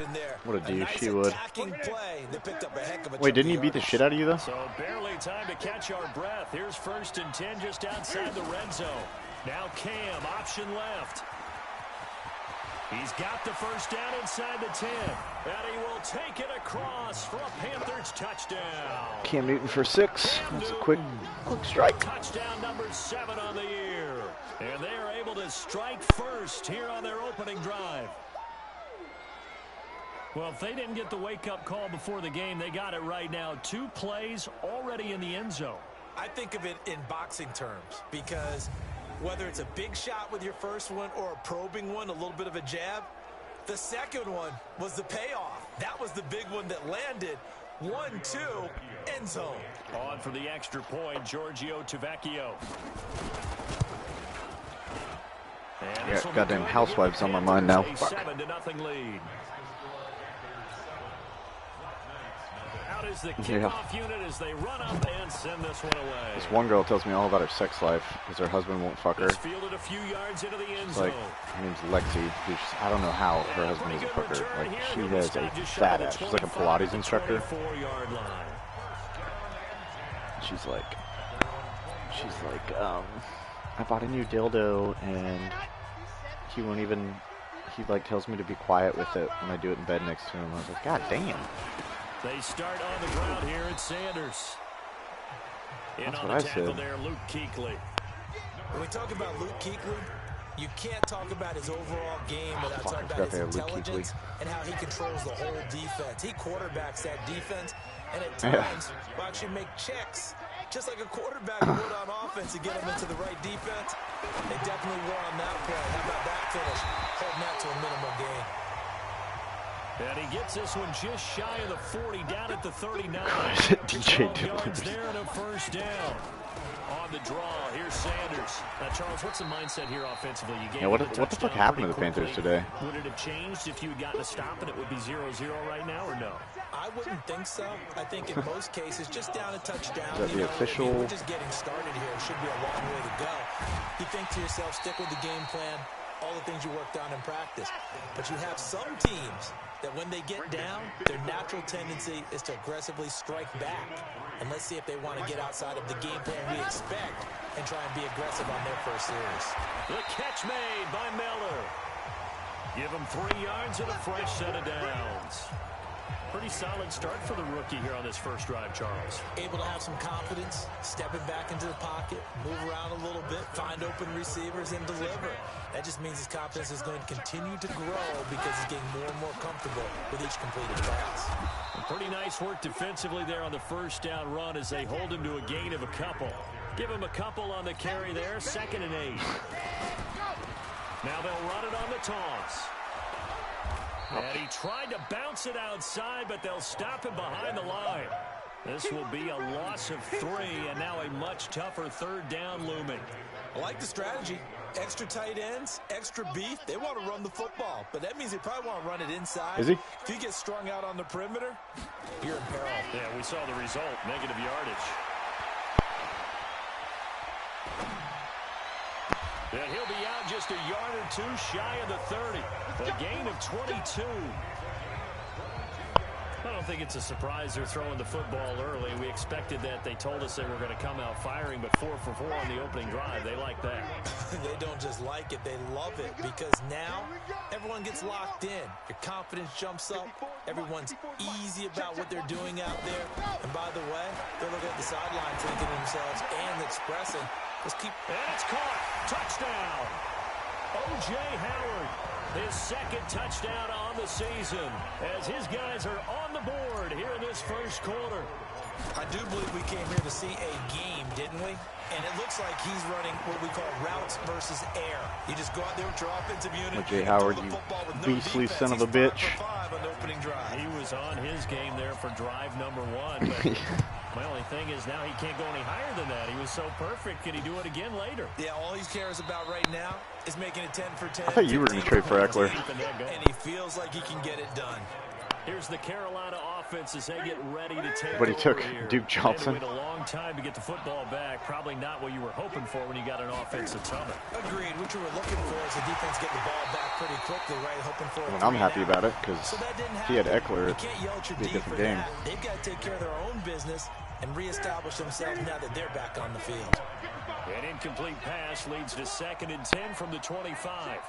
in there. What a douche nice she would. Play. They picked up a heck of a Wait, didn't he beat the shit out of you, though? So barely time to catch our breath. Here's 1st and 10 just outside the red zone. Now Cam, option left. He's got the first down inside the 10. And he will take it across for a Panthers touchdown. Cam Newton for 6. That's a quick strike. Touchdown number 7 on the year. And they are able to strike first here on their opening drive. Well, if they didn't get the wake-up call before the game, they got it right now. 2 plays already in the end zone. I think of it in boxing terms because whether it's a big shot with your first one or a probing one, a little bit of a jab, the second one was the payoff. That was the big one that landed. 1-2, end zone. On for the extra point, Giorgio Tavecchio. Yeah, goddamn housewives on my mind now. Fuck. 7-0 lead. Out is the kickoff unit as they run up and send this one away. This one girl tells me all about her sex life because her husband won't fuck her. It's fielded a few yards into the end zone. Like, her name's Lexi. I don't know how her husband doesn't fuck her. Like, she has a fat ass. She's like a Pilates instructor. She's like, I bought a new dildo and he won't even, he like tells me to be quiet with it when I do it in bed next to him. I was like, God damn. They start on the ground here at Sanders. In That's on what the I tackle said. there, Luke Kuechly. When we talk about Luke Kuechly, you can't talk about his overall game without talking about his intelligence and how he controls the whole defense. He quarterbacks that defense, and at times will actually make checks, just like a quarterback would on offense to get him into the right defense. They definitely were on that play. How about that finish? Holding that to a minimal gain. And he gets this one just shy of the 40, down at the 39. DJ 12 yards there and a first down. On the draw, here's Sanders. Now, Charles, what's the mindset here offensively? You gave what the fuck happened to the Panthers today? Would it have changed if you had gotten a stop and it would be 0-0 right now, or no? I wouldn't think so. I think in most cases, just down a touchdown. Is that the official? We're just getting started here. It should be a long way to go. You think to yourself, stick with the game plan, all the things you worked on in practice. But you have some teams that when they get down, their natural tendency is to aggressively strike back. And let's see if they want to get outside of the game plan we expect and try and be aggressive on their first series. The catch made by Miller. Give him 3 yards and a fresh set of downs. Pretty solid start for the rookie here on this first drive, Charles. Able to have some confidence, stepping back into the pocket, move around a little bit, find open receivers, and deliver. That just means his confidence is going to continue to grow because he's getting more and more comfortable with each completed pass. Pretty nice work defensively there on the first down run as they hold him to a gain of a couple. Give him a couple on the carry there, 2nd and 8. Now they'll run it on the toss. And he tried to bounce it outside, but they'll stop him behind the line. This will be a loss of 3, and now a much tougher 3rd down looming. I like the strategy. Extra tight ends, extra beef. They want to run the football, but that means they probably want to run it inside. Is he? If you get strung out on the perimeter, you're in peril. Yeah, we saw the result, negative yardage. And he'll be out just a yard or 2 shy of the 30. A gain of 22. I don't think it's a surprise they're throwing the football early. We expected that. They told us they were going to come out firing, but 4 for 4 on the opening drive. They like that. They don't just like it, they love it, because now everyone gets locked in. Your confidence jumps up. Everyone's easy about what they're doing out there. And by the way, they're looking at the sideline thinking to themselves and expressing, let's keep... And it's caught. Touchdown. O.J. Howard. His 2nd touchdown on the season as his guys are on the board here in this first quarter. I do believe we came here to see a game, didn't we? And it looks like he's running what we call routes versus air. You just go out there with your offensive unit. O.J. Howard, you beastly son of a bitch. He was on his game there for drive number 1. But my only thing is now he can't go any higher than that. He was so perfect. Can he do it again later? Yeah, all he cares about right now is making it 10 for 10. I thought you were going to trade for Eckler. And he feels like he can get it done. Here's the Carolina offense as they get ready to take But he took here. Duke Johnson. It went a long time to get the football back. Probably not what you were hoping for when you got an offensive tunnel. Agreed. What you were looking for is the defense getting the ball back pretty quickly, right? Hoping for I mean, I'm happy about it because he had Eckler. It'd be a different game. They've got to take care of their own business and reestablish themselves now that they're back on the field. An incomplete pass leads to 2nd and 10 from the 25.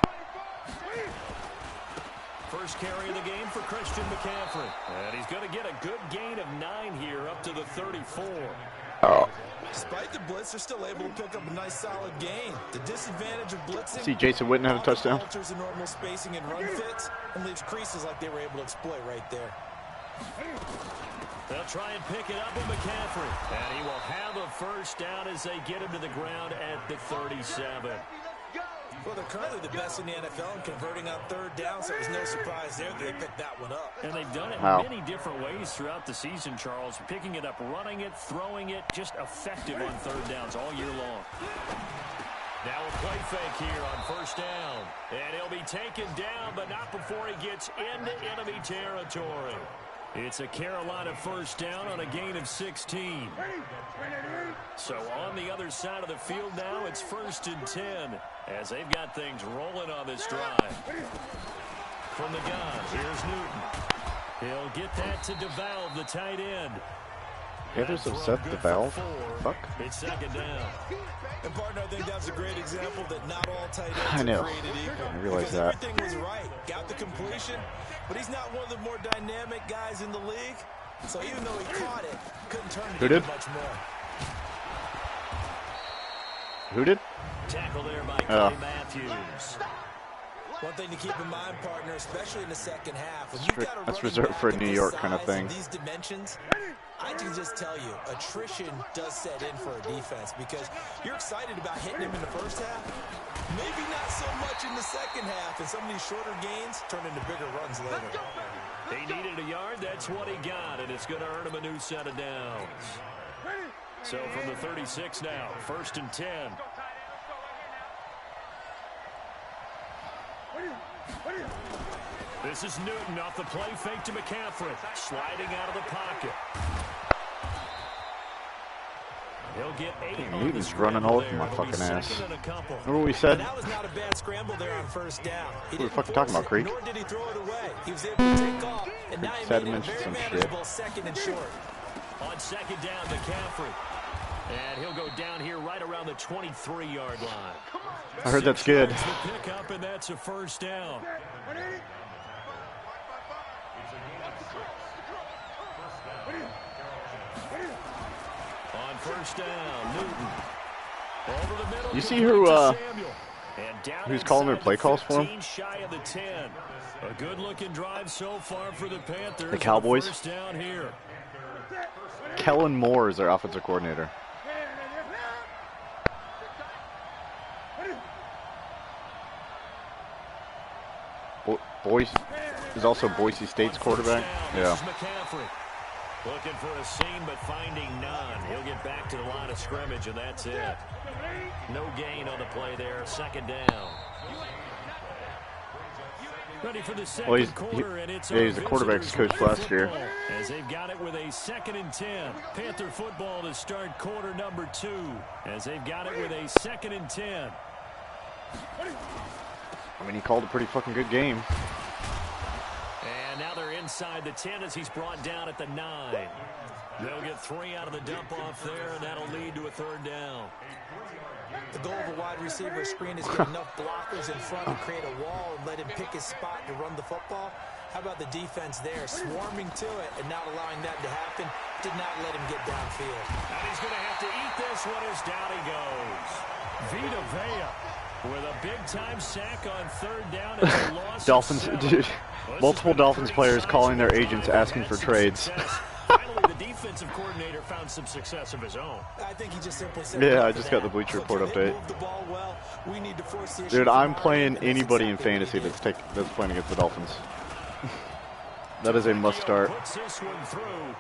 First carry of the game for Christian McCaffrey. And he's going to get a good gain of 9 here up to the 34. Oh. Despite the blitz, they're still able to pick up a nice solid gain. The disadvantage of blitzing. See, Jason Witten had a touchdown. Alters the normal spacing and run fits and leaves creases like they were able to exploit right there. They'll try and pick it up with McCaffrey. And he will have a first down as they get him to the ground at the 37. Well, they're currently the best in the NFL in converting on 3rd down, so there's no surprise there that they picked that one up. And they've done it in many different ways throughout the season, Charles. Picking it up, running it, throwing it, just effective on 3rd downs all year long. Now a play fake here on 1st down. And he'll be taken down, but not before he gets into enemy territory. It's a Carolina 1st down on a gain of 16. So on the other side of the field now, it's 1st and 10 as they've got things rolling on this drive. From the gun, here's Newton. He'll get that to DeValve, the tight end. Panthers have set the valve. Fuck. It's 2nd down. And partner, I think that's a great example that not all tight I ends know. are created equal. I realize that. Everything was right. Got the completion, but he's not one of the more dynamic guys in the league. So even though he caught it, couldn't turn it into much more. Who did? Tackle there by Clay Matthews. One thing to keep in mind, partner, especially in the second half, when you've got a That's reserved for a New York kind of thing. These dimensions, I can just tell you, attrition does set in for a defense because you're excited about hitting him in the first half. Maybe not so much in the second half, and some of these shorter gains turn into bigger runs later. He needed a yard. That's what he got, and it's going to earn him a new set of downs. So from the 36 now, 1st and 10. This is Newton off the play fake to McCaffrey. Sliding out of the pocket. He'll get 8 on Newton's running all over my fucking ass. Remember what we said? That was not a bad scramble there on 1st down. What are we fucking talking about, Creek? Nor did he throw it away. He was able to take off, and now he Sad made it mentioned very some shit. manageable 2nd and short. On 2nd down, McCaffrey. And he'll go down here right around the 23-yard line. I heard that's good. The pick up, and that's a 1st down. On 1st down, Newton. Over the middle. You see who's calling their play calls for him? Shy of the 10. A good-looking drive so far for the Panthers. The Cowboys. 1st down here. Kellen Moore is their offensive coordinator. Boise is also Boise State's quarterback. Yeah. Looking for a seam, but finding none. He'll get back to the line of scrimmage, and that's it. No gain on the play there. 2nd down. Ready for the second quarter, and it's he's a quarterback's coach last year. As they've got it with a 2nd and 10. Panther football to start quarter number 2. As they've got it with a 2nd and 10. I mean, he called a pretty fucking good game. And now they're inside the 10 as he's brought down at the 9. They'll get 3 out of the dump-off there, and that'll lead to a 3rd down. The goal of a wide receiver screen is get enough blockers in front to create a wall and let him pick his spot to run the football. How about the defense there, swarming to it and not allowing that to happen? Did not let him get downfield. And he's going to have to eat this one as down he goes. Vita Vea with a big-time sack on 3rd down and a loss. Dolphins, dude. Multiple Dolphins players calling their agents asking for trades. Finally, the defensive coordinator found some success of his own. I think he just simply said, yeah, I just got the Bleacher Report update. Dude, I'm playing anybody in fantasy that's playing against the Dolphins. That is a must start. Puts this one through,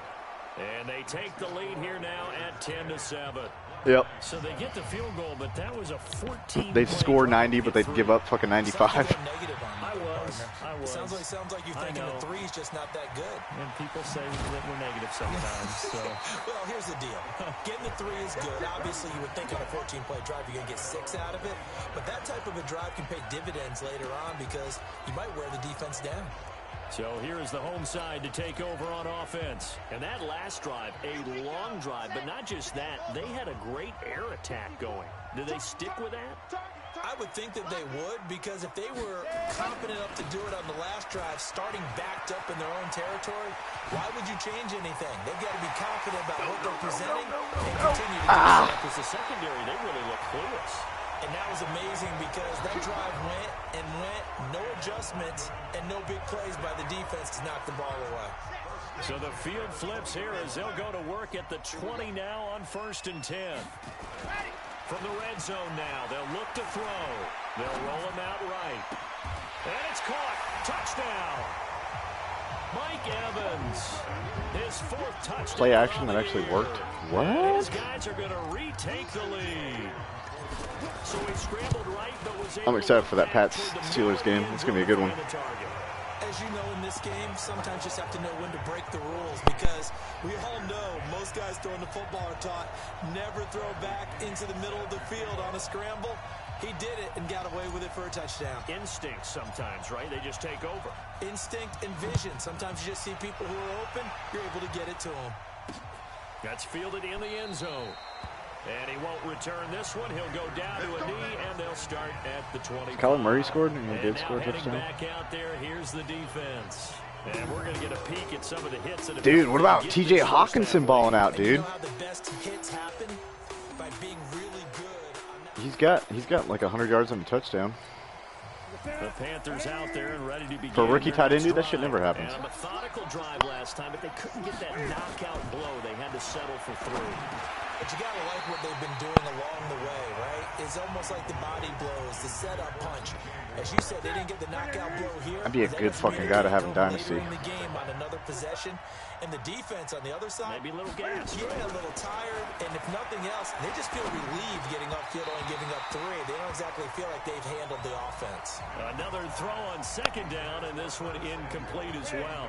and they take the lead here now at 10-7. Yep. So they get the field goal, but that was a 14. They'd score 90, but they'd give up fucking 95. I was. Sounds like you thinking the three's just not that good. And people say that we're negative sometimes. So. Well, here's the deal. Getting the three is good. Obviously, you would think on a 14-play drive you're going to get 6 out of it. But that type of a drive can pay dividends later on because you might wear the defense down. So here is the home side to take over on offense. And that last drive, a long drive, but not just that. They had a great air attack going. Do they stick with that? I would think that they would, because if they were confident enough to do it on the last drive, starting backed up in their own territory, why would you change anything? They've got to be confident about what they're presenting and continue to do so. Because the secondary, they really look clueless. And that was amazing because that drive went and went, no adjustments, and no big plays by the defense to knock the ball away. So the field flips here as they'll go to work at the 20 now on 1st and 10. From the red zone now, they'll look to throw. They'll roll him out right. And it's caught. Touchdown. Mike Evans, his 4th touchdown. Play action that actually worked. What? His guys are going to retake the lead. So he scrambled right, but was able I'm excited for that Pats Steelers game. It's going to be a good one. As you know, in this game, sometimes you just have to know when to break the rules, because we all know most guys throwing the football are taught never throw back into the middle of the field on a scramble. He did it and got away with it for a touchdown. Instinct sometimes, right? They just take over. Instinct and vision. Sometimes you just see people who are open, you're able to get it to them. That's fielded in the end zone. And he won't return this one. He'll go down to a knee, and they'll start at the 20. Kyler Murray scored, and he did now score a heading touchdown. back out there, here's the defense. And we're going to get a peek at some of the hits that have Dude, what about T.J. Hawkinson balling out, dude? You know how the best hits happen? By being really good. He's got like 100 yards and a touchdown. The Panthers out there and ready to begin. For a rookie tight end, dude, that shit never happens. And a methodical drive last time, but they couldn't get that knockout blow. They had to settle for 3. But you got to like what they've been doing along the way, right? It's almost like the body blows, the setup punch. As you said, they didn't get the knockout blow here. I'd be a good fucking guy to have in Dynasty. In the game on another possession. And the defense on the other side, maybe a little gas. Yeah, a little tired. And if nothing else, they just feel relieved getting upfield, only giving up 3. They don't exactly feel like they've handled the offense. Another throw on 2nd down, and this one incomplete as well.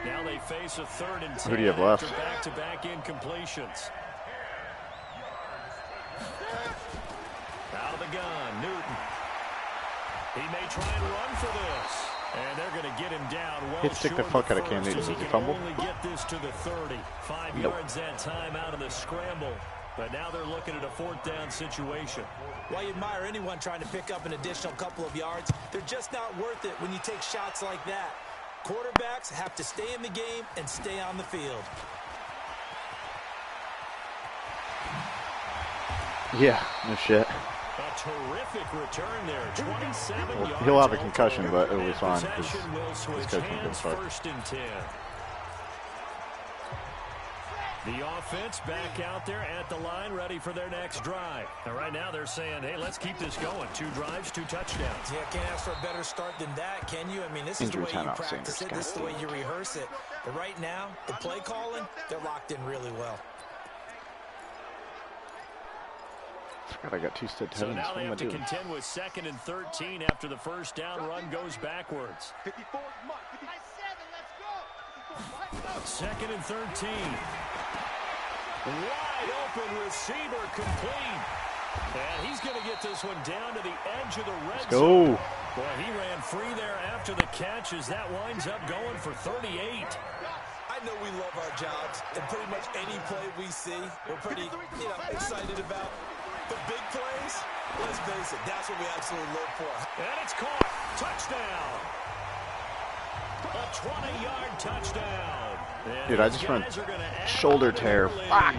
Now they face a 3rd and 10. Who do you have left? Back-to-back incompletions. Out of the gun, Newton. He may try and run for this. And they're going to get him down well. He'd stick the fuck out of Cam Newton. Did he fumble? Only get this to the 30. 5 yards that time out of the scramble. But now they're looking at a 4th down situation. Well, you admire anyone trying to pick up an additional couple of yards. They're just not worth it when you take shots like that. Quarterbacks have to stay in the game and stay on the field. Yeah, no shit. A terrific return there. 27 yards. He'll have a concussion, but it'll be fine because his coach will go start. 1st and 10. The offense back out there at the line, ready for their next drive. And right now they're saying, hey, let's keep this going. 2 drives, 2 touchdowns. Yeah, can't ask for a better start than that, can you? I mean, this is the way you practice it. This is the way you rehearse it. But right now, the play calling, they're locked in really well. God, I got 2 stood So now they have to contend with 2nd and 13 after the 1st down run goes backwards. 2nd and 13. Wide open receiver complete. And he's going to get this one down to the edge of the red zone. Go. Boy, he ran free there after the catch as that winds up going for 38. I know we love our jobs, and pretty much any play we see, we're pretty, excited about. The big plays, let's face it, that's what we absolutely look for. And it's caught. Touchdown. A 20-yard touchdown. And dude, I just ran shoulder tear. Fuck.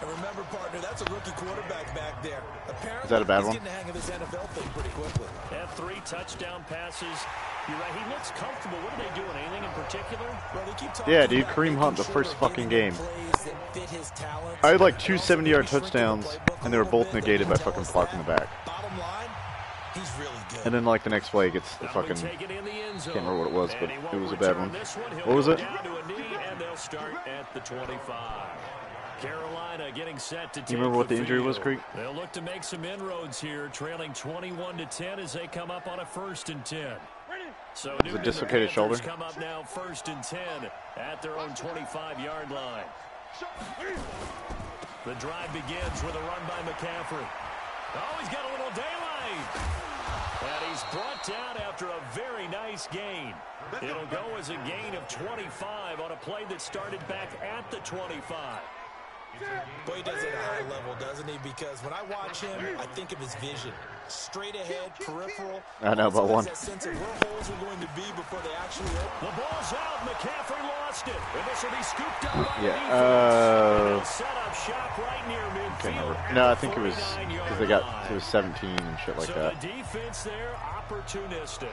And remember, partner, that's a rookie quarterback back there. Apparently, is that a bad one? He's getting the hang of his NFL thing pretty quickly. Have 3 touchdown passes. You're right, he looks comfortable. What are they doing? Anything in particular? Well, they keep talking yeah, dude, about Kareem Hunt, the first fucking game. Talents, I had like 2 70-yard touchdowns, and they were both negated by fucking Clark in the back. Bottom line, he's really good. And then like the next play, he gets the fucking, can't remember what it was, but it was a bad one. What was it? Down to a knee, and they'll start at the 25. Carolina getting set to take You remember what the injury field. was, Creek? They'll look to make some inroads here, trailing 21-10 as they come up on a 1st and 10. So a dislocated shoulder. Come up now 1st and 10 at their own 25-yard line. The drive begins with a run by McCaffrey. Oh, he's got a little daylight. And he's brought down after a very nice gain. It'll go as a gain of 25 on a play that started back at the 25. Boy, he does it at a high level, doesn't he? Because when I watch him, I think of his vision. Straight ahead, peripheral. I know about one. That sense of where holes are going to be before they actually open. The ball's out. McCaffrey lost it. And this will be scooped up by the defense. Yeah. Set up shop right near midfield. No, I think it was because it was 17 and shit like that. So the defense there, opportunistic.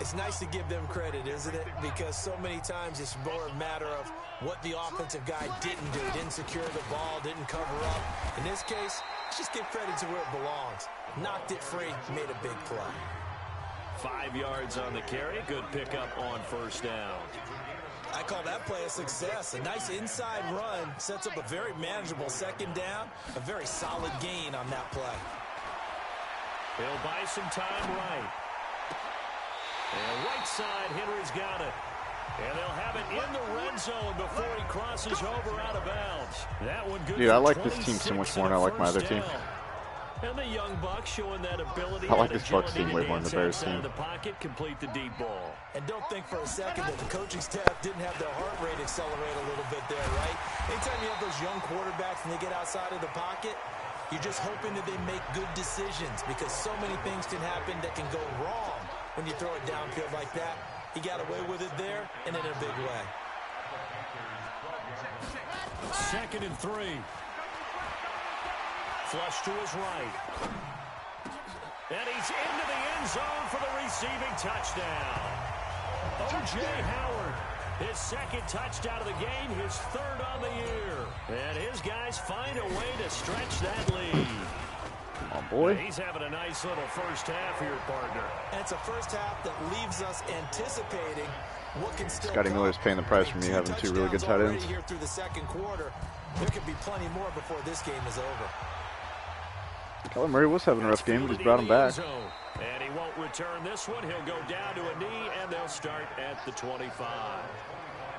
It's nice to give them credit, isn't it? Because so many times it's more a matter of what the offensive guy didn't do. Didn't secure the ball, didn't cover up. In this case, let's just give credit to where it belongs. Knocked it free, made a big play. 5 yards on the carry. Good pickup on 1st down. I call that play a success. A nice inside run sets up a very manageable 2nd down. A very solid gain on that play. He'll buy some time right. And right side, Henry's got it. And they'll have it in the red zone before he crosses over out of bounds. That one good. Dude, I like this team so much more than I like my other team. And the young buck showing that ability. I like this Bucs team way more than the Bears team. The pocket, complete the deep ball. And don't think for a second that the coaching staff didn't have their heart rate accelerate a little bit there, right? Anytime you have those young quarterbacks and they get outside of the pocket, you're just hoping that they make good decisions because so many things can happen that can go wrong when you throw it downfield like that. He got away with it there and in a big way. 2nd and 3. Flush to his right. And he's into the end zone for the receiving touchdown. O.J. Howard, his 2nd touchdown of the game, his 3rd on the year. And his guys find a way to stretch that lead. Come on, boy. He's having a nice little 1st half here, partner. And it's a 1st half that leaves us anticipating what can still Scotty Miller's paying the price for me having 2 really good tight ends. Here through the 2nd quarter, there could be plenty more before this game is over. Kyler Murray was having a rough game, but he's brought him back. And he won't return this one. He'll go down to a knee, and they'll start at the 25.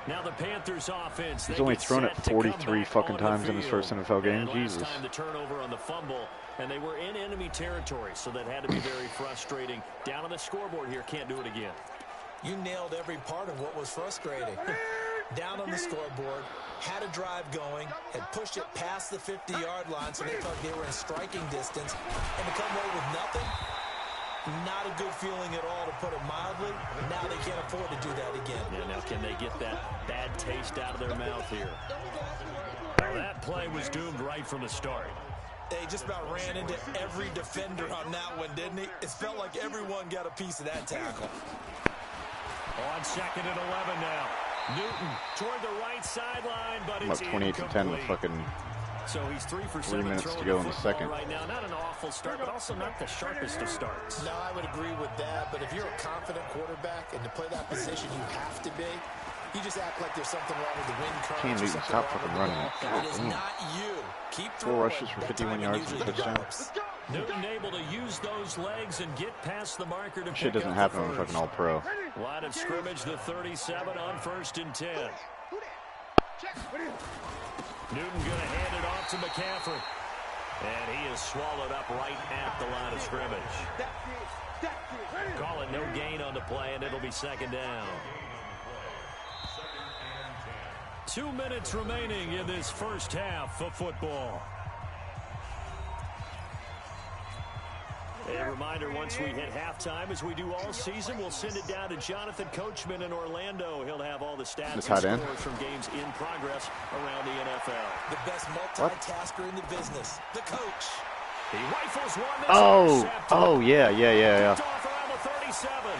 Now the Panthers offense. He's only thrown it 43 fucking times in his first NFL game. Jesus. Last time the turnover on the fumble, and they were in enemy territory, so that had to be very frustrating. Down on the scoreboard here, can't do it again. You nailed every part of what was frustrating. Down on the scoreboard, had a drive going, had pushed it past the 50-yard line, so they thought they were in striking distance, and to come away with nothing, not a good feeling at all, to put it mildly. Now they can't afford to do that again. Yeah, now can they get that bad taste out of their mouth here? Well, that play was doomed right from the start. They just about ran into every defender on that one, didn't he? It felt like everyone got a piece of that tackle. On 2nd and 11 now. Newton toward the right sideline, but it's about 28 to 10 with fucking so he's 3 for 7 minutes to go in the 2nd. Right now, not an awful start, but also not the sharpest of starts. No, I would agree with that. But if you're a confident quarterback and to play that position, you have to be. You just act like there's something wrong with the wind current. Can't even stop fucking running. It is not you. Keep 4 rushes for 51 yards and a touchdown. Newton able to use those legs and get past the marker to shit doesn't happen on fucking all-pro. Line of scrimmage, the 37 on 1st and 10. Newton going to hand it off to McCaffrey. And he is swallowed up right at the line of scrimmage. Call it no gain on the play, and it'll be 2nd down. 2 minutes remaining in this 1st half of football. A reminder, once we hit halftime, as we do all season, we'll send it down to Jonathan Coachman in Orlando. He'll have all the stats and scores from games in progress around the NFL. The best multitasker in the business, the coach. He rifles one. Oh, yeah. Off around the 37.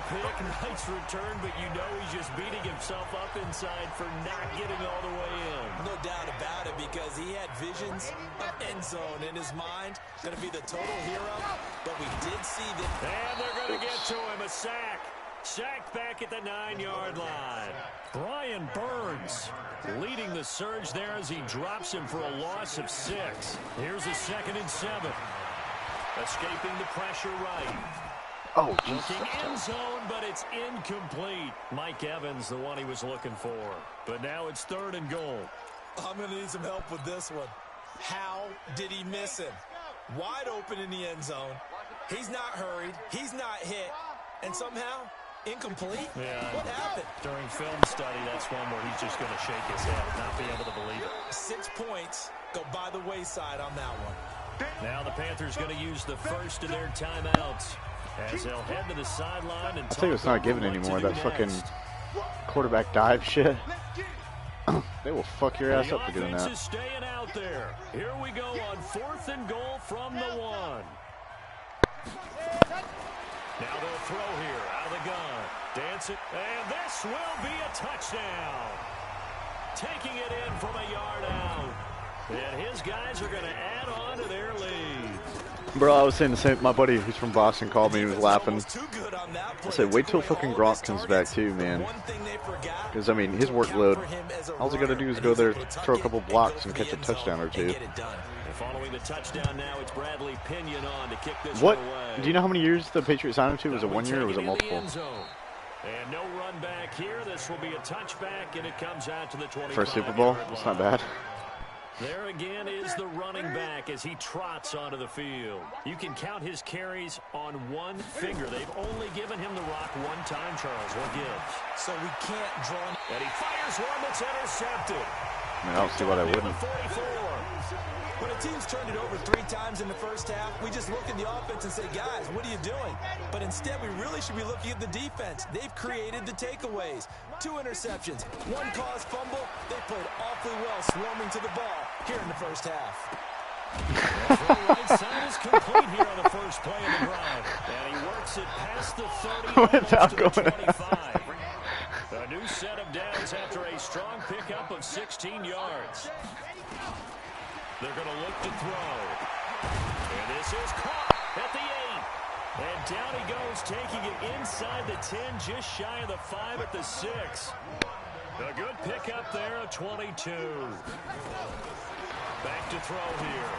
Pick, nice return, but you know he's just beating himself up inside for not getting all the way in. No doubt about it, because he had visions of end zone in his mind. Going to be the total hero, but we did see that. And they're going to get to him, a sack. Sacked back at the 9-yard line. Brian Burns leading the surge there as he drops him for a loss of 6. Here's a 2nd and 7. Escaping the pressure right. Oh, Jesus. Looking end zone, but it's incomplete. Mike Evans, the one he was looking for. But now it's 3rd and goal. I'm going to need some help with this one. How did he miss him? Wide open in the end zone. He's not hurried. He's not hit. And somehow, incomplete? Yeah. What happened? During film study, that's one where he's just going to shake his head, not be able to believe it. 6 points go by the wayside on that one. Now the Panthers going to use the first of their timeouts as they'll head to the sideline. And I think it's not given anymore. That fucking quarterback dive shit. They will fuck your ass up for doing that. The offense is staying out there. Here we go on 4th and goal from the 1. Now they'll throw here out of the gun. Dance it, and this will be a touchdown. Taking it in from a yard out. And his guys are going to add on to their lead. Bro, I was saying the same. My buddy who's from Boston called me. He was laughing. I said, wait till fucking Gronk comes back too, man. Because, I mean, his workload, all he got to do is go there, throw a couple blocks, and catch a touchdown or 2. Following the touchdown now, it's Bradley Pinion on to kick this what? away. Do you know how many years the Patriots signed him to? Was it 1 year or was it multiple? And no run back here. This will be a touchback, and it comes out to the 25. For a Super Bowl? It's not bad. There again is the running back as he trots onto the field. You can count his carries on one finger. They've only given him the rock one time, Charles. What gives? So we can't draw. And he fires one that's intercepted. I mean, I don't see why they wouldn't. 44. When a team's turned it over 3 times in the first half, we just look at the offense and say, guys, what are you doing? But instead, we really should be looking at the defense. They've created the takeaways. 2 interceptions, 1 caused fumble. They played awfully well swarming to the ball here in the first half. The right side is complete here on the first play of the drive. And he works it past the 30 without to the going 25. A new set of downs after a strong pickup of 16 yards. They're going to look to throw. And this is caught at the 8. And down he goes, taking it inside the 10, just shy of the 5 at the 6. A good pickup there at 22. Back to throw here.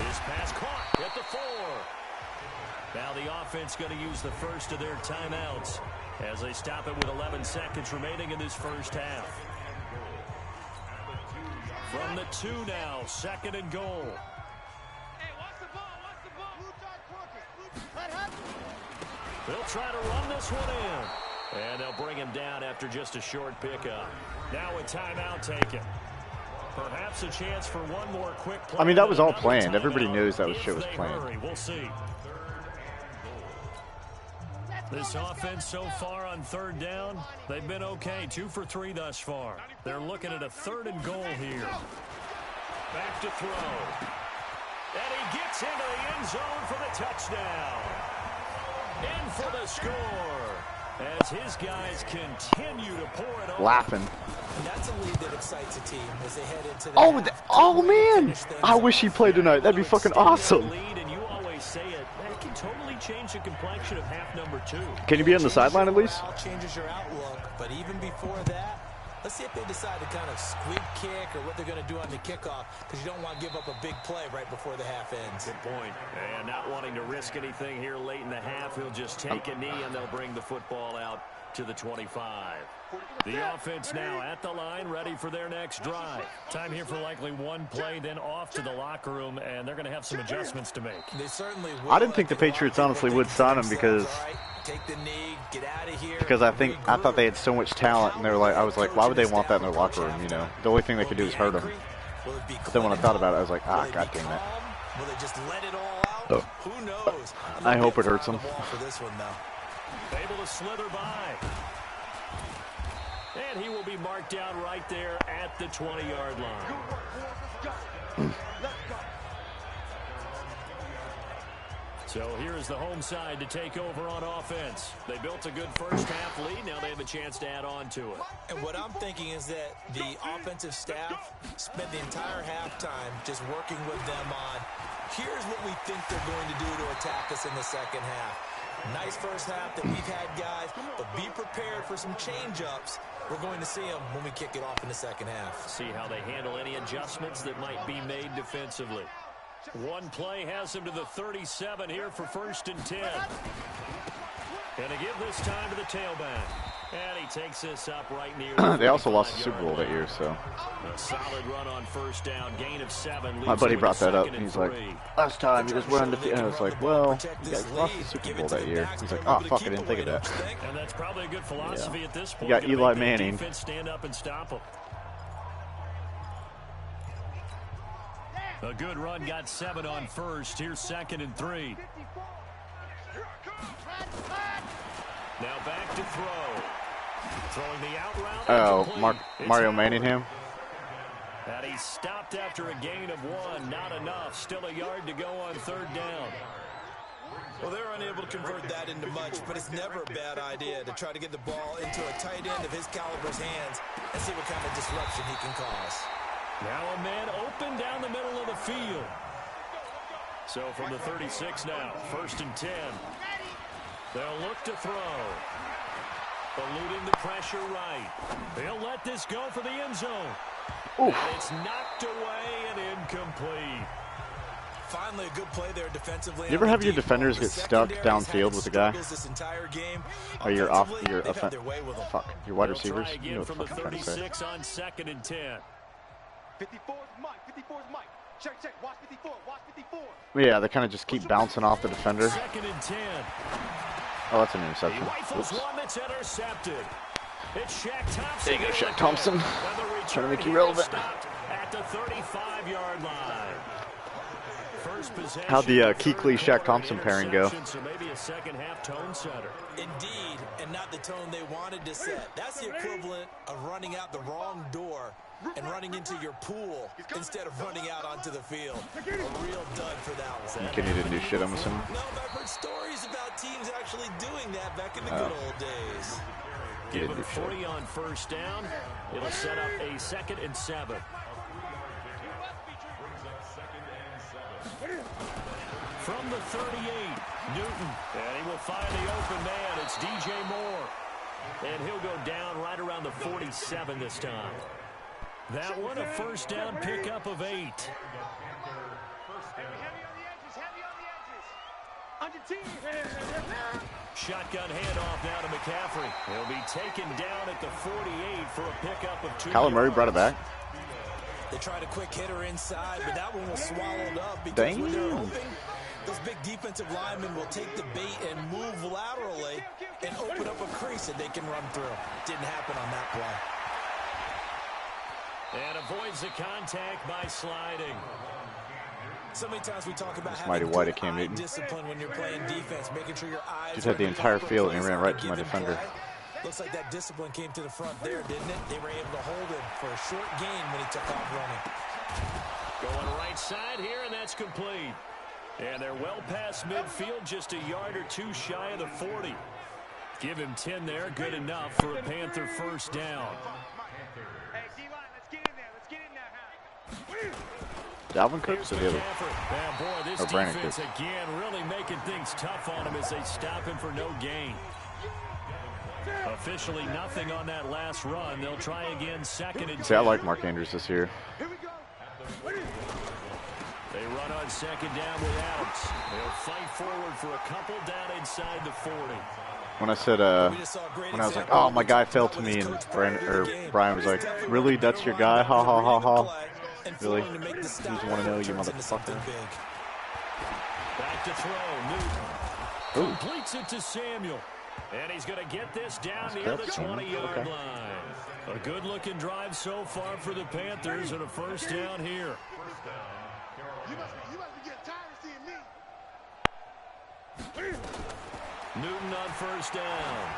His pass caught at the 4. Now the offense going to use the first of their timeouts as they stop it with 11 seconds remaining in this first half. From the 2 now, 2nd and goal. Hey, watch the ball, watch the ball. They'll try to run this one in. And they'll bring him down after just a short pickup. Now a timeout taken. Perhaps a chance for one more quick play. I mean, that was all planned. Everybody knows that shit was planned. We'll see. This offense so far on 3rd down, they've been okay. 2 for 3 thus far. They're looking at a 3rd and goal here. Back to throw. And he gets into the end zone for the touchdown. In for the score. As his guys continue to pour it over. Laughing. And that's a lead that excites a team as they head into the Oh man! I wish he played tonight. That'd be fucking awesome. And you always say it. That can totally change the complexion of half number 2. Can you be on the sideline at least? Changes your outlook, but even before that, let's see if they decide to kind of squib kick or what they're going to do on the kickoff, because you don't want to give up a big play right before the half ends. Good point. And not wanting to risk anything here late in the half, he'll just take a knee and they'll bring the football out to the 25. The offense now at the line, ready for their next drive. Time here for likely one play, then off to the locker room, and they're going to have some adjustments to make. They certainly will. I didn't think the Patriots honestly would sign him because take the knee, get out of here. Because I thought they had so much talent, and they were like, I was like, why would they want that in their locker room? You know, the only thing they could do is hurt them. But then when I thought about it, I was like, ah, god damn it. Will they just let it all out? Who knows? I hope it hurts them. For this one, though. Able to slither by. And he will be marked down right there at the 20-yard line. So here is the home side to take over on offense. They built a good first half lead. Now they have a chance to add on to it. And what I'm thinking is that the offensive staff spent the entire halftime just working with them on, here's what we think they're going to do to attack us in the second half. Nice first half that we've had, guys, but be prepared for some change-ups. We're going to see them when we kick it off in the second half. See how they handle any adjustments that might be made defensively. One play has them to the 37 here for 1st and 10. Going to give this time to the tailback. And he takes this up right near the They also lost the Super Bowl that year, so. A solid run on 1st down, gain of 7. My buddy brought that up, and he's like, last time you guys were undefeated. And I was like, well, you guys lost the Super Bowl that year. He's like, oh, fuck, I didn't think of that. And that's probably a good philosophy at this point. You got Eli Manning. Defense stand up and stop him. A good run, got 7 on 1st. Here's 2nd and 3. Now back to throw. Throwing the out route. Oh, Mario Manningham. And he stopped after a gain of 1. Not enough. Still a yard to go on 3rd down. Well, they're unable to convert that into much, but it's never a bad idea to try to get the ball into a tight end of his caliber's hands and see what kind of disruption he can cause. Now a man open down the middle of the field. So from the 36 now, 1st and 10. They'll look to throw. Eluding the pressure right. They'll let this go for the end zone. And it's knocked away and incomplete. Finally, a good play there defensively. You ever have your defenders get stuck downfield with the guy? Or your your wide receivers? You know what the fuck I'm trying to say. 36 on 2nd and 10. 54's Mike. 54's Mike. Check. Watch 54. Watch 54. Yeah, they kind of just keep bouncing off the defender. 2nd and 10. Oh, that's an interception. He rifles one that's intercepted. It's Shaq Thompson. There you go, Shaq Thompson. Trying to make you relevant. At the 35-yard line. First possession. How'd the Kuechly Shaq Thompson pairing go? So maybe a second half tone setter. Indeed, and not the tone they wanted to set. That's the equivalent of running out the wrong door and running into your pool instead of running out onto the field. A real dud for that one. Kenny didn't do shit, I'm assuming. No, but I've heard stories about teams actually doing that back in the good old days. Give him 40 on 1st down. It'll set up a 2nd and 7. From the 38, Newton. And he will find the open man. It's DJ Moore. And he'll go down right around the 47 this time. That one, a 1st down pickup of 8. Heavy on the edges. Heavy on the edges. On your team. Shotgun handoff now to McCaffrey. He'll be taken down at the 48 for a pickup of 2. Kyler Murray brought it back. They tried a quick hitter inside, but that one was swallowed up because when they're open, those big defensive linemen will take the bait and move laterally and open up a crease that they can run through. Didn't happen on that play. And avoids the contact by sliding. So many times we talk about Mighty having White good at Cam eye Newton. discipline when you're playing defense, making sure your eyes Just had the entire field and he ran right to my given defender. play. Looks like that discipline came to the front there, didn't it? They were able to hold him for a short gain when he took off running. Going right side here, and that's complete. And they're well past midfield, just a yard or 2 shy of the 40. Give him 10 there, good enough for a Panther 1st down. Hey, D-line, let's get in there. Let's get in there, huh? Dalvin Cooks or the other? Man, boy, this Or Brandon defense Cooks. again really making things tough on him as they stop him for no gain. Officially nothing on that last run. They'll try again 2nd and 10. See, I like Mark Andrews this year. Here we go. They run on 2nd down with Adams. They'll fight forward for a couple down inside the 40. When I said, when I was like, oh, my guy fell to me, and Brian was like, really? That's your guy? Ha, ha, ha, ha. Really? You just want to know, you motherfucker. Back to throw. Newton completes it to Samuel. And he's going to get this down near the 20-yard line. A good-looking drive so far for the Panthers and a 1st down here. You must be getting tired of seeing me. Newton on 1st down.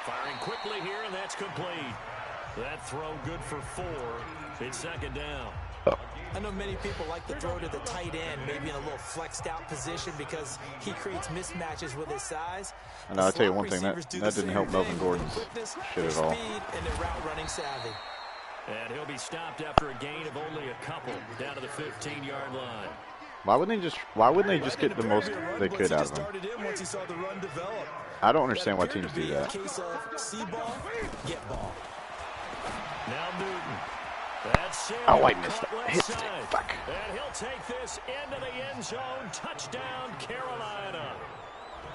Firing quickly here, and that's complete. That throw good for 4. It's 2nd down. I know many people like to throw to the tight end, maybe in a little flexed out position because he creates mismatches with his size. And I'll tell you one thing, that didn't help Melvin Gordon's shit at all. And their route running savvy. And he'll be stopped after a gain of only a couple down to the 15-yard line. Why wouldn't they just get the most they could out of him? I don't understand why teams do that. Now Newton. That's oh, I missed it. Hit stick. Fuck. And he'll take this into the end zone. Touchdown, Carolina.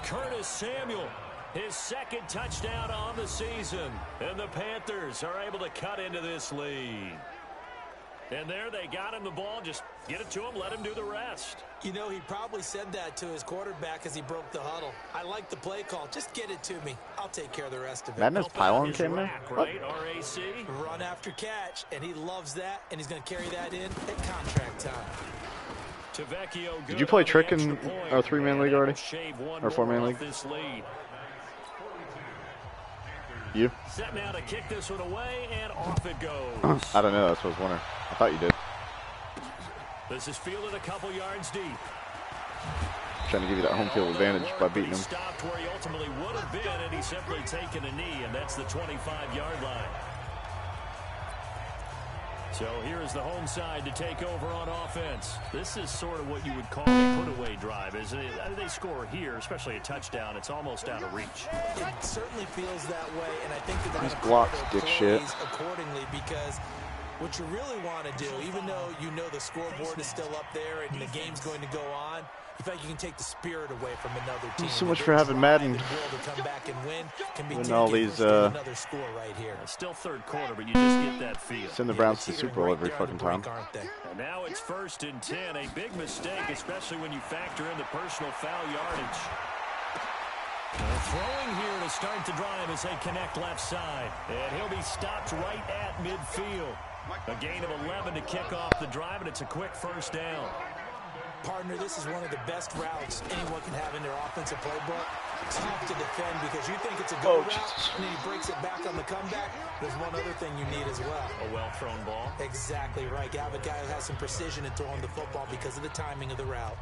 Curtis Samuel, his second touchdown on the season. And the Panthers are able to cut into this lead. And there they got him the ball. Just get it to him, let him do the rest. You know, he probably said that to his quarterback as he broke the huddle. I like the play call. Just get it to me. I'll take care of the rest of it. Madness Pylon came in? Right, RAC. Run after catch, and he loves that, and he's going to carry that in at contract time. Did you play Trick in our 3-man league already? Or 4-man league? You? Set now to kick this one away, and off it goes. I don't know. That's what I was wondering. I thought you did. This is fielded a couple yards deep. Trying to give you that home field advantage by beating him. Stopped where he ultimately would have been, and he's simply taken a knee, and that's the 25-yard line. So here is the home side to take over on offense. This is sort of what you would call a put-away drive, isn't it? They score here, especially a touchdown. It's almost out of reach. It certainly feels that way, and I think that they're going to blocks, their dick shit. accordingly, because what you really want to do, even though you know the scoreboard is still up there and the game's going to go on, you feel like you can take the spirit away from another team. So much for having Madden. Win all these, another score right here. It's still third quarter, but you just get that feel. Send the Browns to the Super Bowl every fucking time. And now it's 1st and 10. A big mistake, especially when you factor in the personal foul yardage. Throwing here to start the drive as they connect left side. And he'll be stopped right at midfield. A gain of 11 to kick off the drive, and it's a quick first down. Partner, this is one of the best routes anyone can have in their offensive playbook. Tough to defend because you think it's a go route, and then he breaks it back on the comeback. There's one other thing you need as well. A well-thrown ball. Exactly right. You have a guy who has some precision in throwing the football because of the timing of the route.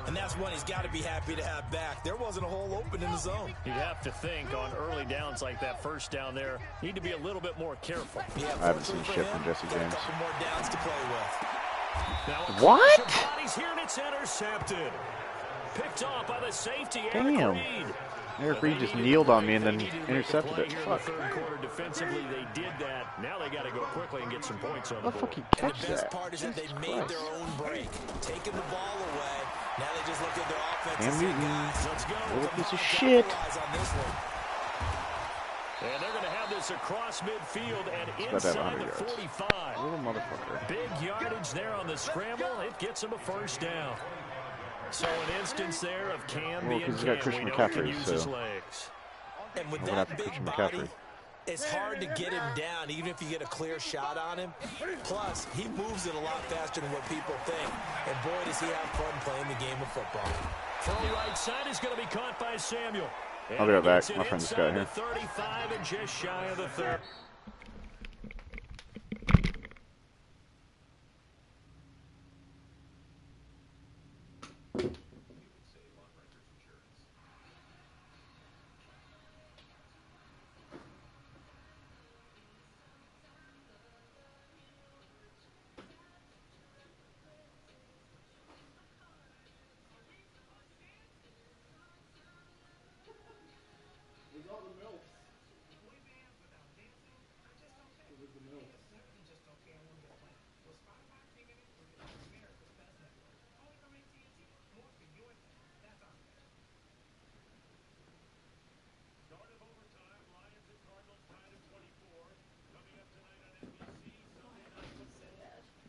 And that's one he's got to be happy to have back. There wasn't a hole open in the zone. You'd have to think on early downs like that first down there, need to be a little bit more careful. Yeah, I haven't seen shit from Jesse James. A couple more downs to play with. What? Here and it's intercepted. Picked off by the safety. Damn. Eric Reed just kneeled on me and then intercepted it. Fuck. Third quarter defensively, they did that. Now they got to go quickly and get some points on the board. Fucking And catch the best that. part is that they Jesus made Christ. their own break, taking the ball away. Now they just look at their offense and Cam say, Newton, guys, let's go. little Come piece of on, shit. capitalize on this one. And they're going to have this across midfield and About to have inside 100 the yards. 45. Little motherfucker. Big yardage there on the scramble. It gets him a first down. So an instance there of Cam Well, being 'cause he's got Cam. Christian We know he can McCaffrey, use so- his legs. And with We're gonna that have to big Christian body, McCaffrey. it's hard to get him down, even if you get a clear shot on him. Plus, he moves it a lot faster than what people think. And boy, does he have fun playing the game of football. Throw right side is going to be caught by Samuel. I'll be right back. And he My gets it friend just got inside here. the 35 and just shy of the 30.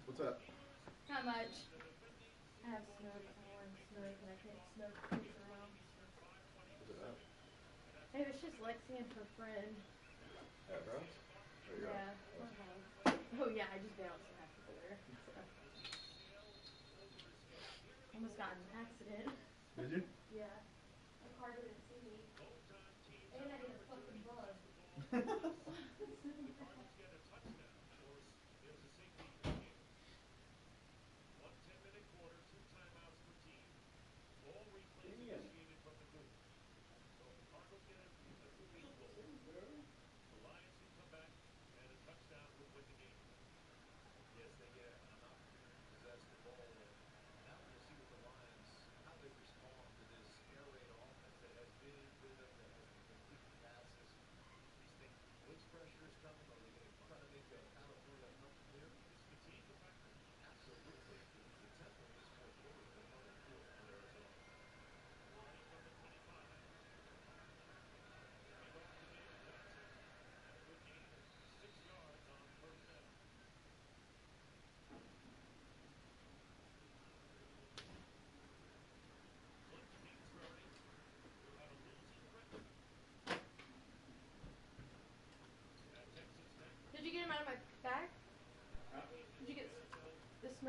What's up? Not much. I have smoke. I want to smoke, and I can't smoke kids around. Hey, it's just Lexi and her friend. Yeah. we're home. Oh yeah, I just bounced and have people there. So. Almost got in an accident. Did you? Yeah. My car didn't see me. And I hit a fucking bug.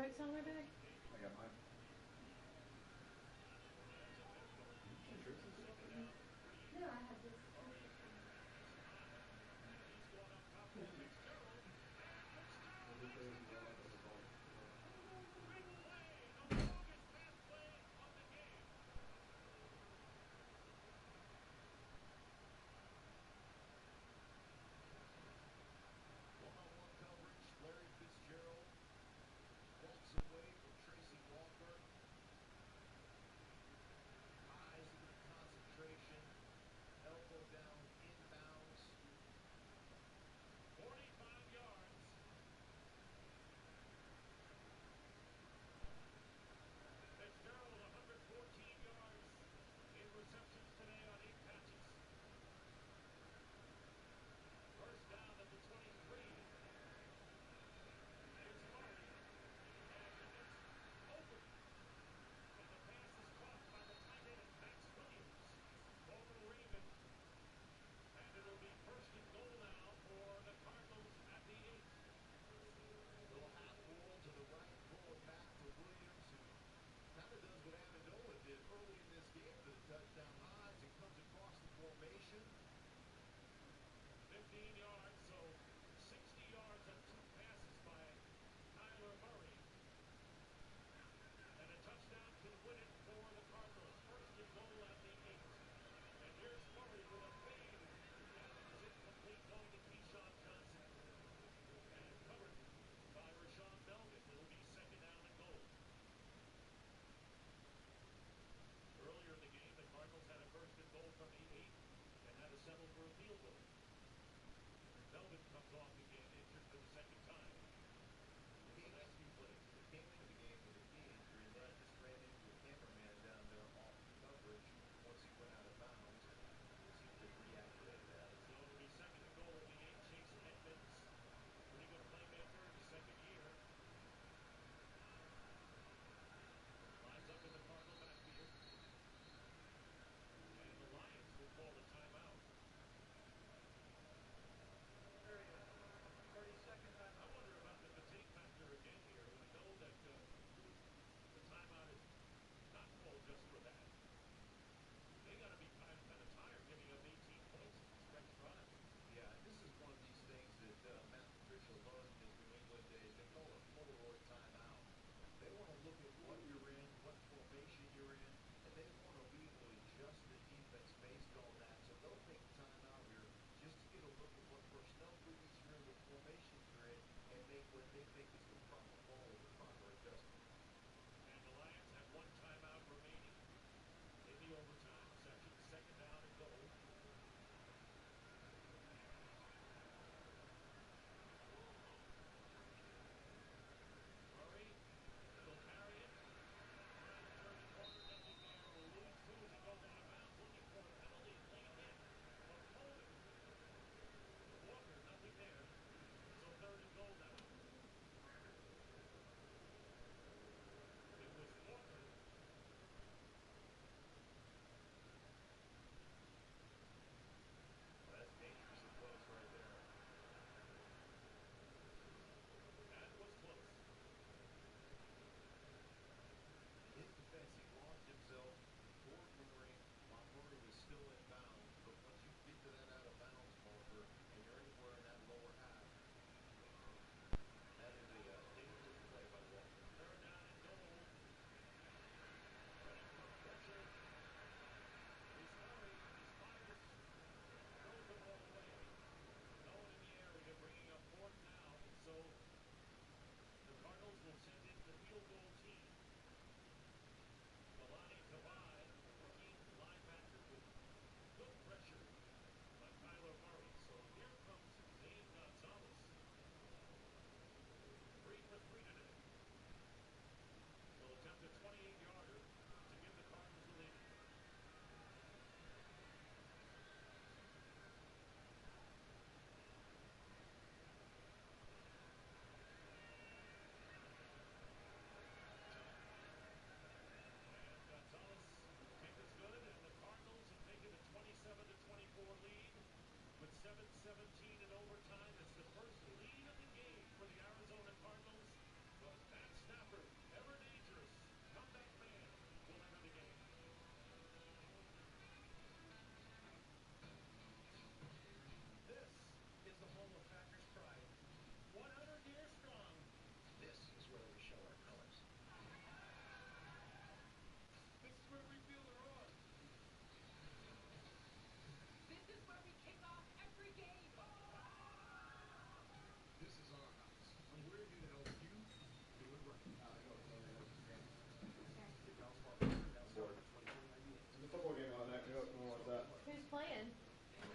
brakes on my bag? I got mine. No, I have this.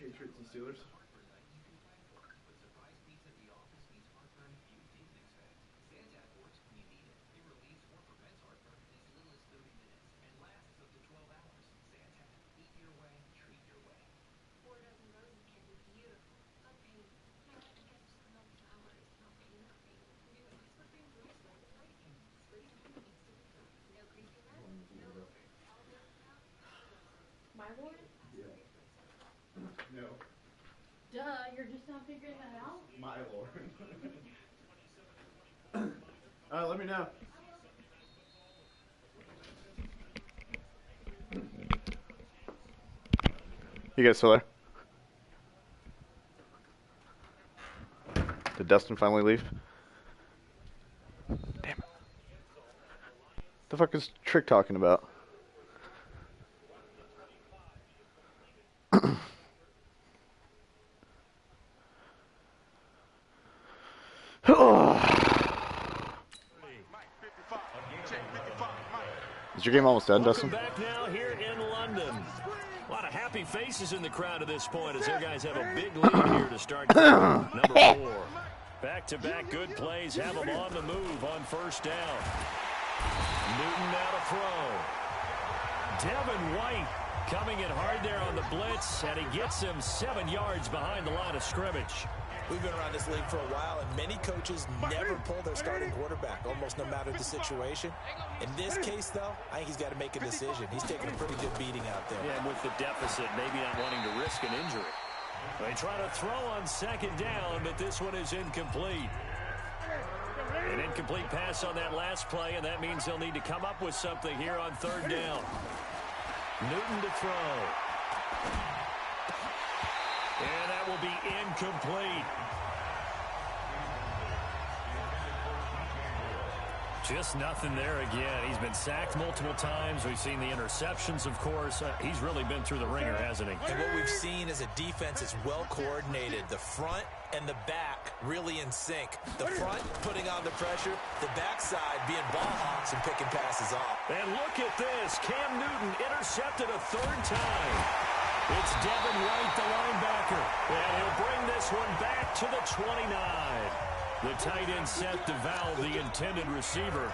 Patriots and Steelers. My Lord? Yeah. No. Duh, you're just not figuring that out? My Lord. Let me know. You guys still there? Did Dustin finally leave? Damn it. The fuck is Trick talking about? Is your game almost done, Dustin? Back now here in London. A lot of happy faces in the crowd at this point as their guys have a big lead here to start number 4. Back-to-back good plays have them on the move on first down. Newton now to throw. Devin White coming in hard there on the blitz, and he gets him 7 yards behind the line of scrimmage. We've been around this league for a while, and many coaches never pull their starting quarterback, almost no matter the situation. In this case, though, I think he's got to make a decision. He's taking a pretty good beating out there. Yeah, and with the deficit, maybe not wanting to risk an injury. They try to throw on second down, but this one is incomplete. An incomplete pass on that last play, and that means they'll need to come up with something here on third down. Newton to throw. And that will be incomplete. Just nothing there again. He's been sacked multiple times. We've seen the interceptions, of course. He's really been through the ringer, hasn't he? And what we've seen is a defense that's well coordinated. The front and the back really in sync. The front putting on the pressure, the backside being ball hawks and picking passes off. And look at this. Cam Newton intercepted a third time. It's Devin White, the linebacker. And he'll bring this one back to the 29. The tight end set to Val, the intended receiver.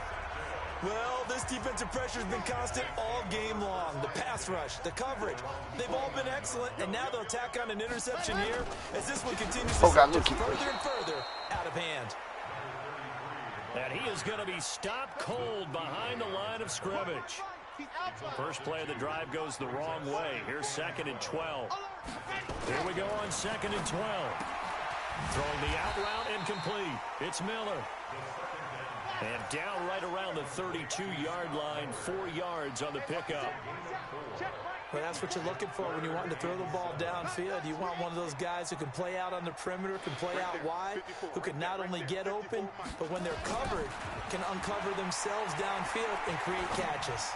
Well, this defensive pressure has been constant all game long. The pass rush, the coverage, they've all been excellent, and now they'll tack on an interception here as this one continues to slip just further and further out of hand. And he is going to be stopped cold behind the line of scrimmage. First play of the drive goes the wrong way. Here's 2nd and 12. Here we go on 2nd and 12. Throwing the out route incomplete. It's Miller. And down right around the 32-yard line, 4 yards on the pickup. Well, that's what you're looking for when you're wanting to throw the ball downfield. You want one of those guys who can play out on the perimeter, can play out wide, who can not only get open, but when they're covered, can uncover themselves downfield and create catches.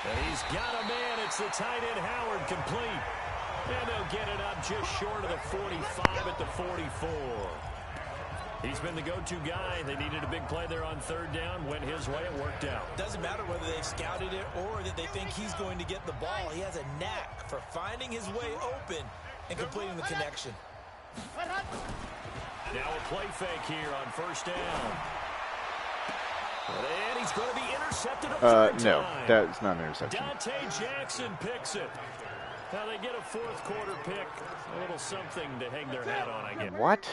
And he's got a man. It's the tight end Howard, complete. And they'll get it up just short of the 45 at the 44. He's been the go-to guy. They needed a big play there on third down. Went his way. It worked out. Doesn't matter whether they've scouted it or that they think he's going to get the ball. He has a knack for finding his way open and completing the connection. Now a play fake here on first down. And he's going to be intercepted a third time. No, that's not an interception. Dante Jackson picks it. Now they get a fourth quarter pick. A little something to hang their hat on, I guess. What?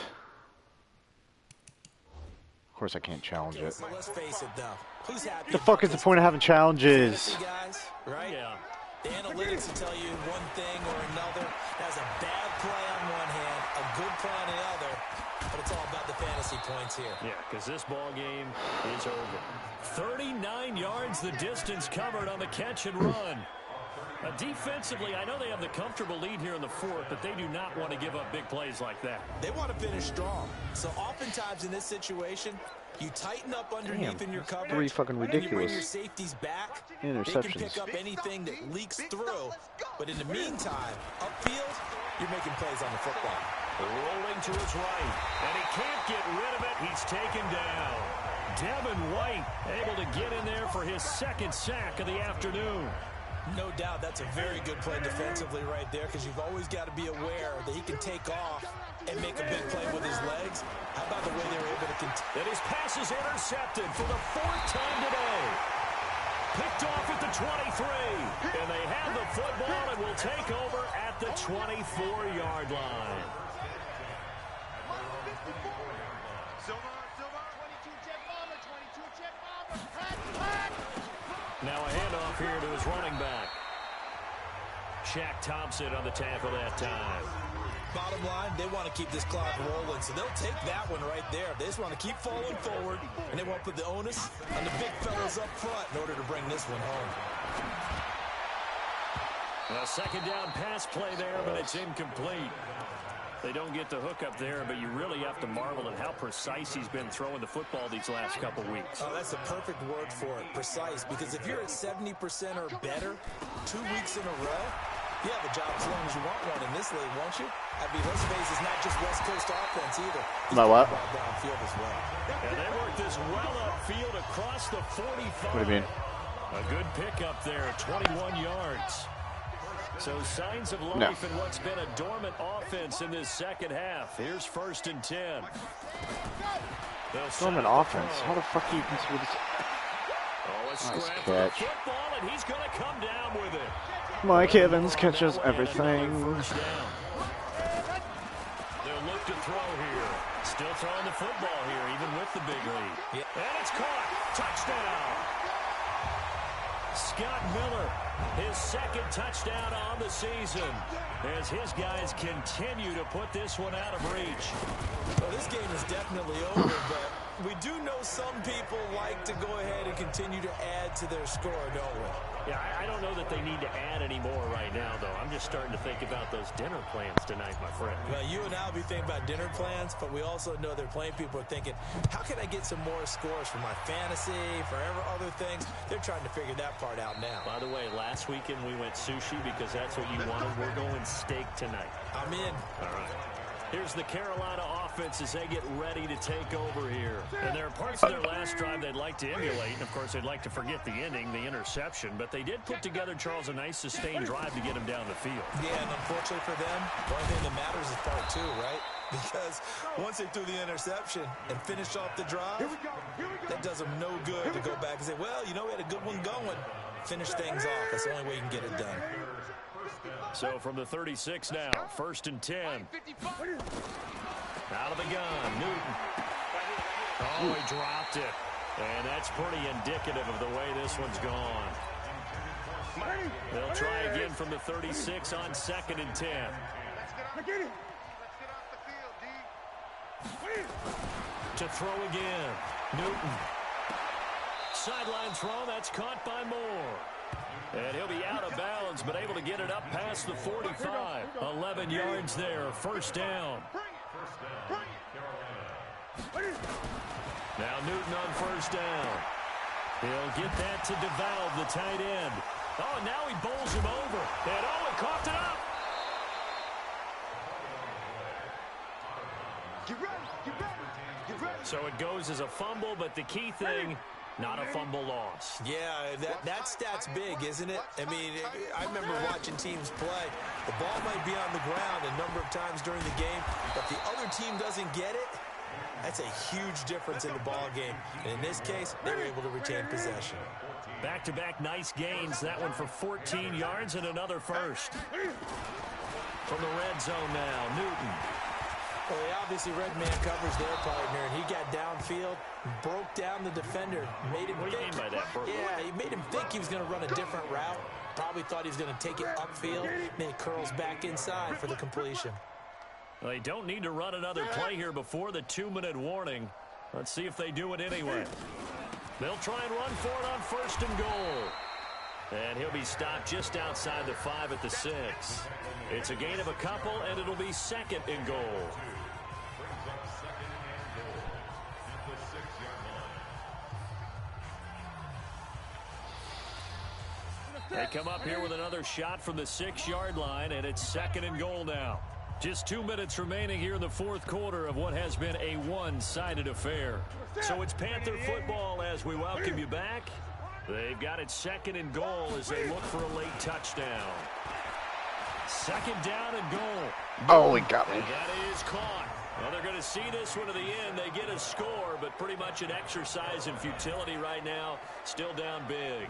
Of course I can't challenge it. So let's face it, though. Who's happy? The fuck is the point of having challenges? Guys, right? Yeah. The analytics will tell you one thing or another. That's a bad play on one hand, a good play on the other, but it's all about the fantasy points here. Yeah, because this ball game is over. 39 yards the distance covered on the catch and run. Defensively, I know they have the comfortable lead here in the fourth, but they do not want to give up big plays like that. They want to finish strong. So oftentimes in this situation, you tighten up underneath in your coverage. 3 fucking ridiculous. You bring your safeties back. Interceptions. They can pick up anything that leaks through. But in the meantime, upfield, you're making plays on the football. Rolling to his right, and he can't get rid of it. He's taken down. Devin White able to get in there for his second sack of the afternoon. No doubt that's a very good play defensively right there, because you've always got to be aware that he can take off and make a big play with his legs. How about the way they were able to continue? And his pass is intercepted for the 4th time today. Picked off at the 23. And they have the football and will take over at the 24-yard line. Now a handoff here to his running back. Shaq Thompson on the tackle that time. Bottom line, they want to keep this clock rolling, so they'll take that one right there. They just want to keep falling forward, and they want to put the onus on the big fellas up front in order to bring this one home. A second down pass play there, but it's incomplete. They don't get the hook up there, but you really have to marvel at how precise he's been throwing the football these last couple weeks. Oh, that's the perfect word for it, precise, because if you're at 70% or better 2 weeks in a row, you have a job as long as you want one in this league, won't you? I mean, let's face it's not just West Coast offense either. My what? Downfield as well. And they work this well upfield across the 45. What do you mean? A good pickup there, 21 yards. So signs of life in what's been a dormant offense in this second half. Here's 1st and 10. Dormant offense? How the fuck do you consider this? Oh, a Nice scrap for catch. the football, and he's going to come down with it. Mike Evans catches everything. First down. They'll look to throw here. Still throwing the football here, even with the big lead. Yeah. And it's caught. Touchdown. Scott Miller, his 2nd touchdown on the season, as his guys continue to put this one out of reach. Well, this game is definitely over, but we do know some people like to go ahead and continue to add to their score, don't we? Yeah, I don't know that they need to add any more right now, though. I'm just starting to think about those dinner plans tonight, my friend. Well, you and I will be thinking about dinner plans, but we also know there are plenty of people are thinking, how can I get some more scores for my fantasy, for other things? They're trying to figure that part out now. By the way, last weekend we went sushi because that's what you wanted. We're going steak tonight. I'm in. All right. Here's the Carolina offense as they get ready to take over here. And there are parts of their last drive they'd like to emulate. And, of course, they'd like to forget the ending, the interception. But they did put together, Charles, a nice sustained drive to get them down the field. Yeah, and unfortunately for them, the only thing that matters is part 2, right? Because once they threw the interception and finished off the drive, that does them no good to go back and say, well, you know, we had a good one going. Finish things off. That's the only way you can get it done. So from the 36 now, 1st and 10. Out of the gun, Newton. Oh, he dropped it. And that's pretty indicative of the way this one's gone. They'll try again from the 36 on 2nd and 10. To throw again, Newton. Sideline throw, that's caught by Moore. And he'll be out of bounds, but able to get it up past the 45. 11 yards there, 1st down. Now Newton on 1st down. He'll get that to DeValve, the tight end. Oh, and now he bowls him over. And Owen coughed it up. So it goes as a fumble, but the key thing, not a fumble loss. Yeah, that stat's big, isn't it? I mean, I remember watching teams play. The ball might be on the ground a number of times during the game, but the other team doesn't get it. That's a huge difference in the ball game. And in this case, they were able to retain possession. Back-to-back nice gains. That one for 14 yards and another first. From the red zone now, Newton. Well, he obviously red man covers their partner, and he got downfield, broke down the defender, made him What do you mean by that, Bert? Yeah, he made him think he was going to run a different route. Probably thought he was going to take it upfield, then he curls back inside for the completion. Well, they don't need to run another play here before the 2-minute warning. Let's see if they do it anyway. They'll try and run for it on 1st and goal. And he'll be stopped just outside the 5 at the 6. It's a gain of a couple, and it'll be 2nd and goal. They come up here with another shot from the 6-yard line, and it's 2nd and goal now. Just 2 minutes remaining here in the 4th quarter of what has been a one-sided affair. So it's Panther football as we welcome you back. They've got it 2nd and goal as they look for a late touchdown. 2nd down and goal. Oh, he got me. That is caught. Well, they're going to see this one to the end. They get a score, but pretty much an exercise in futility right now. Still down big.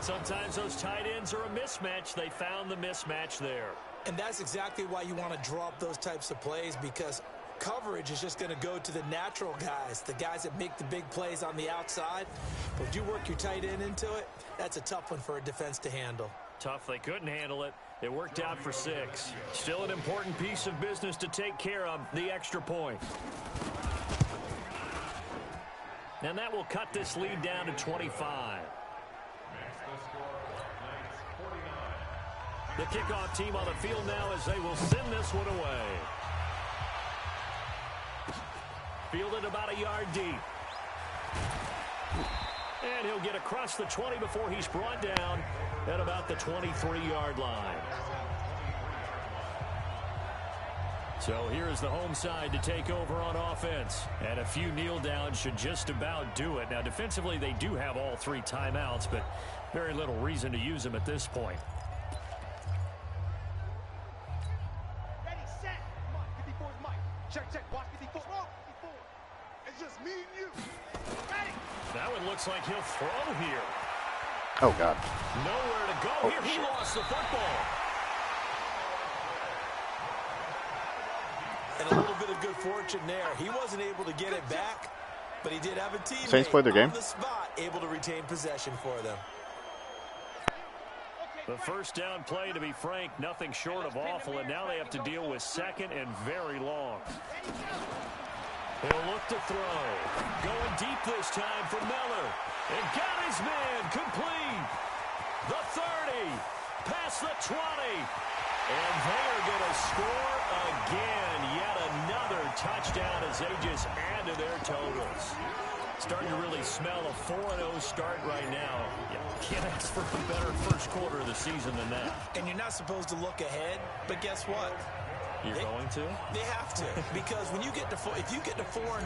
Sometimes those tight ends are a mismatch. They found the mismatch there. And that's exactly why you want to draw up those types of plays, because coverage is just going to go to the natural guys, the guys that make the big plays on the outside. But if you work your tight end into it, that's a tough one for a defense to handle. Tough. They couldn't handle it. It worked out for 6. Still an important piece of business to take care of, the extra point. And that will cut this lead down to 25. The kickoff team on the field now as they will send this one away. Fielded about a yard deep. And he'll get across the 20 before he's brought down at about the 23-yard line. So here's the home side to take over on offense. And a few kneel downs should just about do it. Now, defensively, they do have all 3 timeouts, but very little reason to use them at this point. Ready, set. Mike, 54 is Mike. Check, watch 54. 54. It's just me and you. Ready. That one looks like he'll throw here. Oh, God. Nowhere to go here. He lost the football. And a little bit of good fortune there. He wasn't able to get it back, but he did have a teammate Saints played their game on the spot, able to retain possession for them. The first down play, to be frank, nothing short of awful, and now they have to deal with 2nd and very long. He'll look to throw. Going deep this time for Miller. And got his man complete. The 30. Past the 20. And they're going to score again. Yet another touchdown as they just add to their totals. Starting to really smell a 4-0 start right now. You can't ask for a better first quarter of the season than that. And you're not supposed to look ahead, but guess what? You're going to? They have to, because when you get to if you get to 4-0,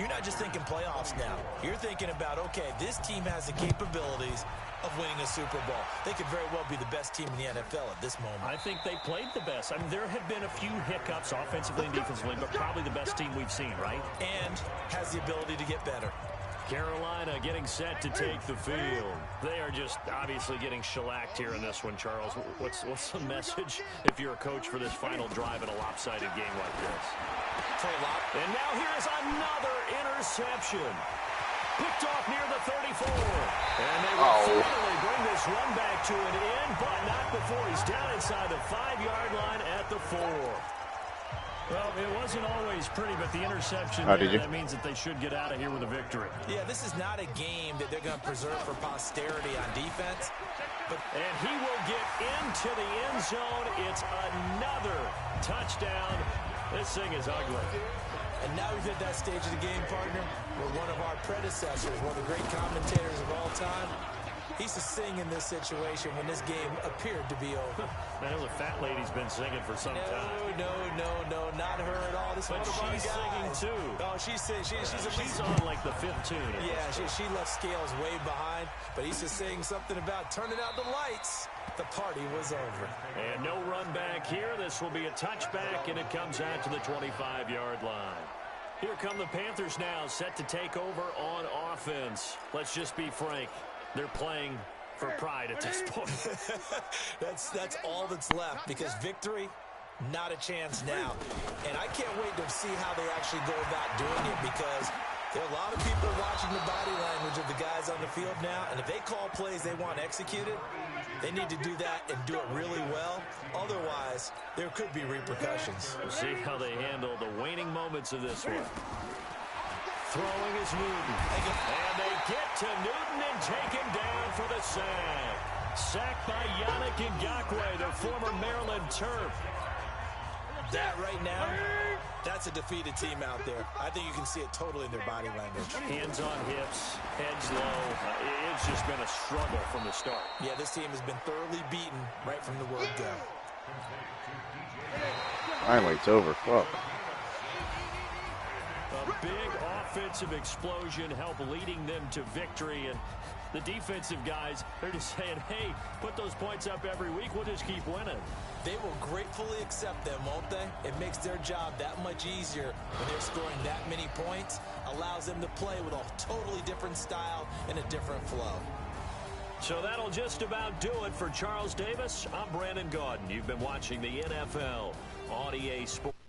you're not just thinking playoffs now. You're thinking about, okay, this team has the capabilities of winning a Super Bowl. They could very well be the best team in the NFL at this moment. I think they played the best. I mean, there have been a few hiccups offensively and defensively, but probably the best team we've seen, right? And has the ability to get better. Carolina getting set to take the field. They are just obviously getting shellacked here in this one, Charles. What's the message if you're a coach for this final drive in a lopsided game like this? And now here's another interception. Picked off near the 34. And they will finally bring this run back to an end, but not before he's down inside the 5-yard line at the 4. Well, it wasn't always pretty, but the interception that means that they should get out of here with a victory. Yeah, this is not a game that they're going to preserve for posterity on defense. And he will get into the end zone. It's another touchdown. This thing is ugly. And now we've hit that stage of the game, partner, where one of our predecessors, one of the great commentators of all time, he used to sing in this situation when this game appeared to be over. I know the fat lady's been singing for some time. No, not her at all. This but she's singing too. Oh, she's on like the 5th tune. Yeah, she left Scales way behind, but he used to sing something about turning out the lights. The party was over. And no run back here. This will be a touchback, and it comes out to the 25-yard line. Here come the Panthers now, set to take over on offense. Let's just be frank. They're playing for pride at this point. That's all that's left, because victory, not a chance now. And I can't wait to see how they actually go about doing it, because there are a lot of people watching the body language of the guys on the field now, and if they call plays they want executed, they need to do that and do it really well. Otherwise, there could be repercussions. We'll see how they handle the waning moments of this one. Throwing is Newton. And they get to Newton and take him down for the sack. Sacked by Yannick Ngakoue, the former Maryland Terp. That right now, that's a defeated team out there. I think you can see it totally in their body language. Hands on hips, heads low. It's just been a struggle from the start. Yeah, this team has been thoroughly beaten right from the word go. Finally, it's over. Fuck. A big offensive explosion helped leading them to victory. And the defensive guys, they're just saying, hey, put those points up every week. We'll just keep winning. They will gratefully accept them, won't they? It makes their job that much easier when they're scoring that many points. Allows them to play with a totally different style and a different flow. So that'll just about do it for Charles Davis. I'm Brandon Gaudin. You've been watching the NFL on EA Sports.